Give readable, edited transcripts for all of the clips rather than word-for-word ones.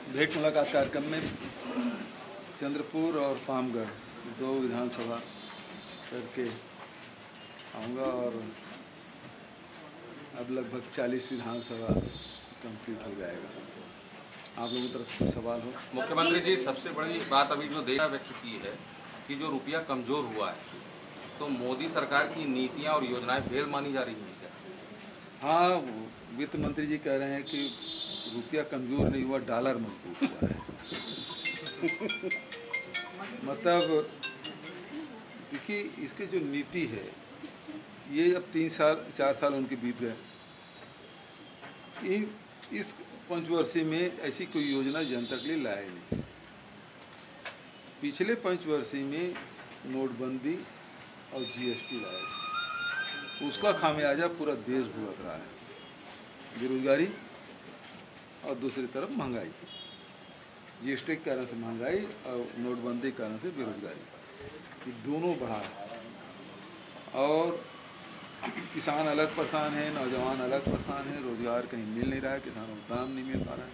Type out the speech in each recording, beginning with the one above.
भेंट मुलाकात कार्यक्रम में चंद्रपुर और पामगढ़ दो विधानसभा करके आऊँगा और अब लगभग 40 विधानसभा कंप्लीट हो जाएगा। आप लोगों की तरफ से सवाल हो? मुख्यमंत्री जी, सबसे बड़ी बात अभी जो देश व्यक्त की है कि जो रुपया कमज़ोर हुआ है, तो मोदी सरकार की नीतियां और योजनाएं फेल मानी जा रही हैं क्या? हाँ, वित्त मंत्री जी कह रहे हैं कि रुपया कमज़ोर नहीं हुआ, डॉलर मजबूत हुआ है। मतलब देखिए, इसकी जो नीति है ये अब 3-4 साल उनके बीत गए। इस पंचवर्षीय में ऐसी कोई योजना जनता के लिए लाए नहीं। पिछले पंचवर्षीय में नोटबंदी और जीएसटी लाए थे, उसका खामियाजा पूरा देश भुगत रहा है। बेरोजगारी और दूसरी तरफ महंगाई, जीएसटी के कारण से महंगाई और नोटबंदी के कारण से बेरोजगारी, ये दोनों बढ़ा है। और किसान अलग परेशान है, नौजवान अलग परेशान है, रोजगार कहीं मिल नहीं रहा है, किसानों को दाम नहीं मिल पा रहा है।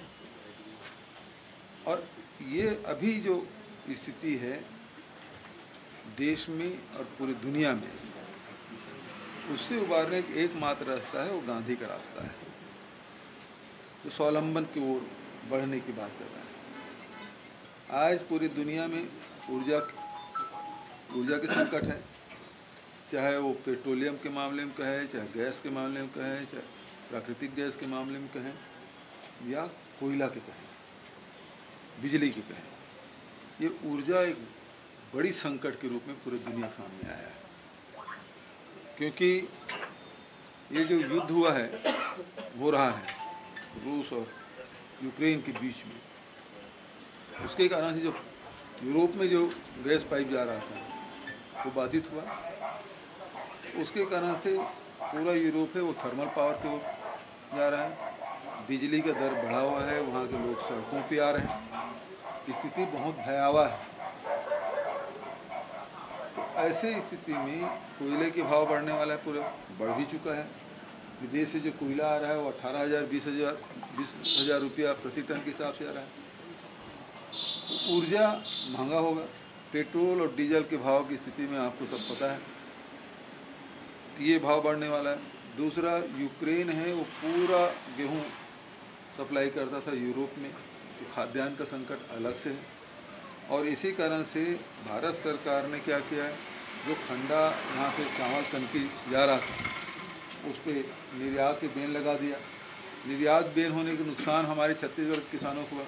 और ये अभी जो स्थिति है देश में और पूरी दुनिया में, उससे उबारने का एकमात्र रास्ता है वो गांधी का रास्ता है, जो स्वावलंबन की ओर बढ़ने की बात कर रहा है। आज पूरी दुनिया में ऊर्जा के संकट है, चाहे वो पेट्रोलियम के मामले में कहे, चाहे गैस के मामले में कहे, चाहे प्राकृतिक गैस के मामले में कहें, या कोयला के कहें, बिजली के कहें। ये ऊर्जा एक बड़ी संकट के रूप में पूरी दुनिया के सामने आया है, क्योंकि ये जो युद्ध हुआ है, हो रहा है रूस और यूक्रेन के बीच में, उसके कारण से जो यूरोप में जो गैस पाइप जा रहा था वो बाधित हुआ। उसके कारण से पूरा यूरोप है वो थर्मल पावर की ओर जा रहा है, बिजली का दर बढ़ा हुआ है, वहाँ के लोग सड़कों पे आ रहे हैं, स्थिति बहुत भयावह है। तो ऐसे स्थिति में कोयले के भाव बढ़ने वाला है, पूरा बढ़ भी चुका है। विदेश से जो कोयला आ रहा है वो 18,000 20,000 रुपया प्रति टन के हिसाब से आ रहा है। तो ऊर्जा महंगा होगा, पेट्रोल और डीजल के भाव की स्थिति में आपको सब पता है, ये भाव बढ़ने वाला है। दूसरा, यूक्रेन है वो पूरा गेहूं सप्लाई करता था यूरोप में, तो खाद्यान्न का संकट अलग से है। और इसी कारण से भारत सरकार ने क्या किया है, जो खंडा यहाँ से चावल कनकी जा रहा था उस पर निर्यात के बैन लगा दिया। निर्यात बैन होने के नुकसान हमारे छत्तीसगढ़ के किसानों को हुआ।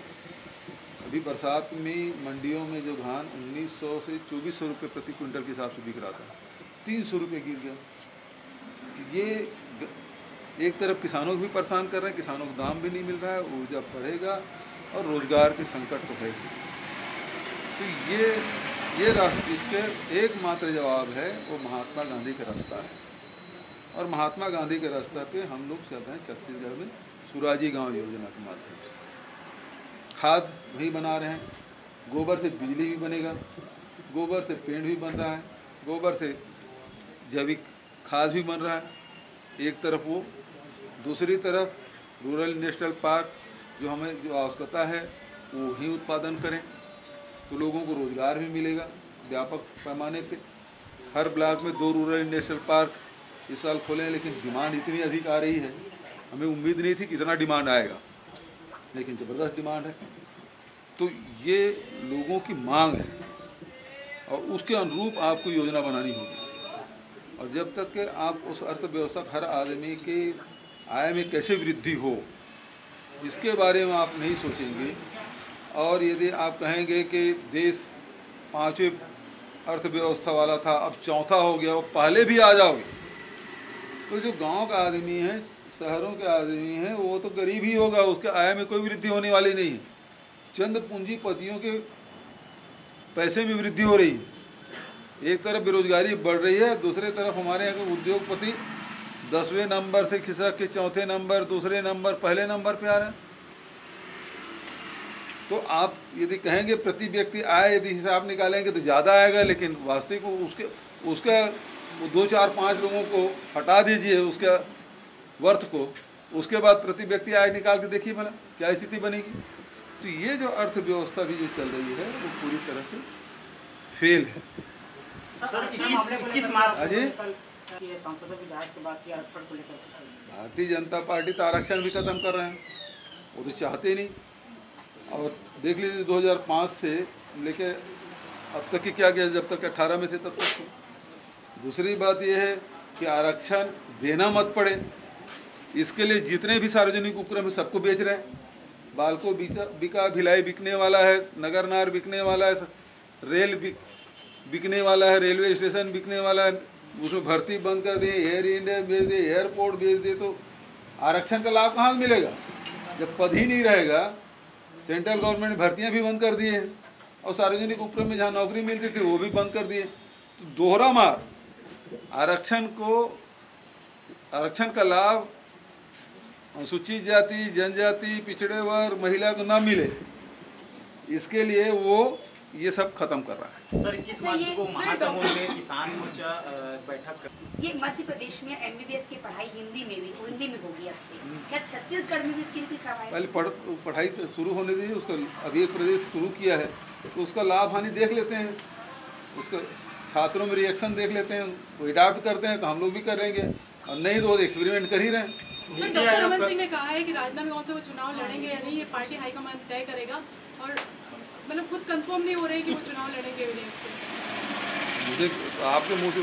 अभी बरसात में मंडियों में जो धान 1900 से 2400 रुपये प्रति क्विंटल के हिसाब से बिक रहा था, 300 रुपये गिर गया। ये एक तरफ किसानों को भी परेशान कर रहे हैं, किसानों को दाम भी नहीं मिल रहा है, ऊर्जा बढ़ेगा और रोजगार के संकट तो है। तो ये रास्ता, इसके एकमात्र जवाब है वो महात्मा गांधी का रास्ता है। और महात्मा गांधी के रास्ते पे हम लोग चल रहे हैं छत्तीसगढ़ में सुराजी गांव योजना के माध्यम से। खाद वही बना रहे हैं, गोबर से बिजली भी बनेगा, गोबर से पेड़ भी बन रहा है, गोबर से जैविक खाद भी बन रहा है एक तरफ वो। दूसरी तरफ रूरल इंडस्ट्रियल पार्क जो हमें जो आवश्यकता है वो ही उत्पादन करें, तो लोगों को रोज़गार भी मिलेगा व्यापक पैमाने पे। हर ब्लॉक में 2 रूरल इंडस्ट्रियल पार्क इस साल खोले, लेकिन डिमांड इतनी अधिक आ रही है, हमें उम्मीद नहीं थी कि इतना डिमांड आएगा, लेकिन ज़बरदस्त डिमांड है। तो ये लोगों की मांग है और उसके अनुरूप आपको योजना बनानी होगी। और जब तक कि आप उस अर्थव्यवस्था, हर आदमी के आय में कैसे वृद्धि हो, इसके बारे में आप नहीं सोचेंगे, और यदि आप कहेंगे कि देश 5वें अर्थव्यवस्था वाला था अब 4था हो गया, वो पहले भी आ जाओगे, तो जो गांव का आदमी है, शहरों के आदमी है, वो तो गरीब ही होगा, उसके आय में कोई वृद्धि होने वाली नहीं है। चंद पूंजीपतियों के पैसे में वृद्धि हो रही है। एक तरफ बेरोजगारी बढ़ रही है, दूसरे तरफ हमारे यहाँ के उद्योगपति 10वें नंबर से खिसक के 4थे नंबर, दूसरे नंबर, पहले नंबर पे आ रहे हैं। तो आप यदि कहेंगे प्रति व्यक्ति आय यदि हिसाब निकालेंगे तो ज़्यादा आएगा, लेकिन वास्तविक उसका 2-4-5 लोगों को हटा दीजिए उसके वर्थ को, उसके बाद प्रति व्यक्ति आय निकाल के देखिए भला क्या स्थिति बनेगी। तो ये जो अर्थव्यवस्था भी जो चल रही है वो पूरी तरह से फेल है। भारतीय जनता पार्टी तो आरक्षण भी खत्म कर रहे हैं, वो तो चाहते नहीं। और देख लीजिए 2005 से लेके अब तक की क्या किया, जब तक 18 में थे तब तक। दूसरी बात यह है कि आरक्षण देना मत पड़े, इसके लिए जितने भी सार्वजनिक उपक्रम है सबको बेच रहे हैं। बालको बिका, भिलाई बिकने वाला है, नगरनार बिकने वाला है, रेल बिकने वाला है, रेलवे स्टेशन बिकने वाला है, उसमें भर्ती बंद कर दिए, एयर इंडिया बेच दिए, एयरपोर्ट बेच दिए। तो आरक्षण का लाभ कहाँ मिलेगा जब पद ही नहीं रहेगा। सेंट्रल गवर्नमेंट ने भर्तियाँ भी बंद कर दी है और सार्वजनिक उपक्रम में जहाँ नौकरी मिलती थी वो भी बंद कर दिए। तो दोहरा मार। आरक्षण का लाभ अनुसूचित जाति, जनजाति, पिछड़े वर्ग, महिला को ना मिले, इसके लिए वो ये सब खत्म कर रहा है। सर 21 मार्च को महासमुंद में किसान मोर्चा बैठक कर, ये मध्य प्रदेश में MBBS की पढ़ाई हिंदी में होगी अब से, क्या छत्तीसगढ़ में भी इसकी कोई कार्रवाई? पहले पढ़ाई शुरू होने दीजिए, उसका अभी एक प्रदेश शुरू किया है तो उसका लाभ हानि देख लेते हैं, उसका छात्रों में रिएक्शन देख लेते हैं, वो अडाप्ट करते हैं तो हम लोग भी करेंगे, और नहीं तो एक्सपेरिमेंट कर ही रहे हैं। डॉक्टर रमन सिंह ने कहा है कि राजनांदगांव से वो चुनाव लड़ेंगे या नहीं, ये पार्टी हाईकमान तय करेगा, और मतलब खुद कंफर्म नहीं हो रहे कि वो चुनाव लड़ेंगे या नहीं। मुझे आपके मुँह से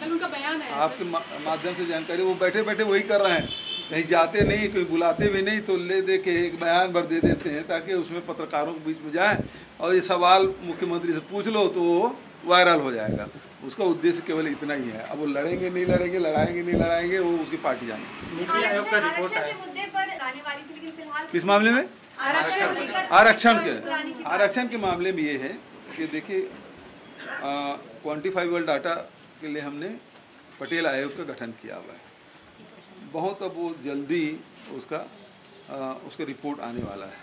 कल उनका बयान है, आपके माध्यम से जानकारी, वो बैठे बैठे वही कर रहे हैं, कहीं जाते नहीं, कोई बुलाते भी नहीं, तो ले दे के एक बयान भर दे देते हैं ताकि उसमें पत्रकारों के बीच में जाए और ये सवाल मुख्यमंत्री से पूछ लो तो वो वायरल हो जाएगा। उसका उद्देश्य केवल इतना ही है। अब वो लड़ेंगे नहीं लड़ेंगे, लड़ाएंगे नहीं लड़ाएंगे, वो उसकी पार्टी जाएंगे। नीति आयोग का रिपोर्ट है मुद्दे पर आने वाली थी, लेकिन फिलहाल किस मामले में? आरक्षण के मामले में ये है कि देखिए क्वान्टिफाइबल डाटा के लिए हमने पटेल आयोग का गठन किया हुआ है। बहुत अब वो जल्दी उसका रिपोर्ट आने वाला है।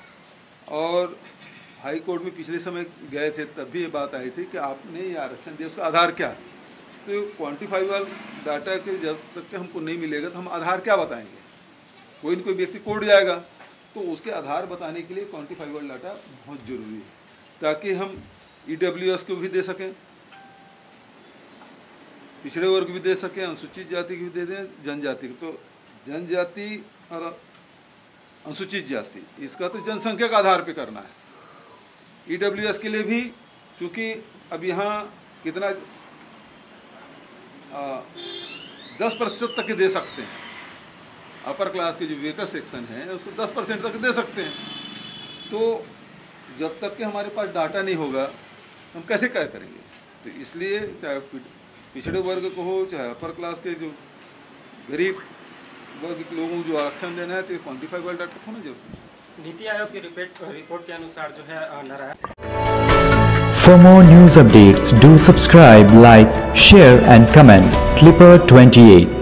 और हाई कोर्ट में पिछले समय गए थे तब भी ये बात आई थी कि आपने ये आरक्षण दिया, उसका आधार क्या? तो क्वान्टिफाइबल डाटा के जब तक के हमको नहीं मिलेगा तो हम आधार क्या बताएंगे? कोई न कोई व्यक्ति कोर्ट जाएगा, तो उसके आधार बताने के लिए क्वान्टिफाइबल डाटा बहुत ज़रूरी है, ताकि हम EWS को भी दे सकें, पिछड़े वर्ग भी दे सकें, अनुसूचित जाति की भी दे दें, जनजाति की। तो जनजाति और अनुसूचित जाति, इसका तो जनसंख्या के आधार पे करना है। EWS के लिए भी, चूँकि अब यहाँ कितना 10% तक दे सकते हैं, अपर क्लास के जो वेकर सेक्शन है उसको 10% तक दे सकते हैं। तो जब तक कि हमारे पास डाटा नहीं होगा हम कैसे क्या करेंगे? तो इसलिए चाहे पिछड़े वर्ग को हो, चाहे अपर क्लास के जो गरीब वर्ग के लोगों को जो आरक्षण देना है, तो क्वान्टिफाइबल डाटा होना जरूरी है। नीति आयोग की रिपोर्ट के अनुसार जो है Narayan. For more news updates, do subscribe, like, share and comment. Clipper 28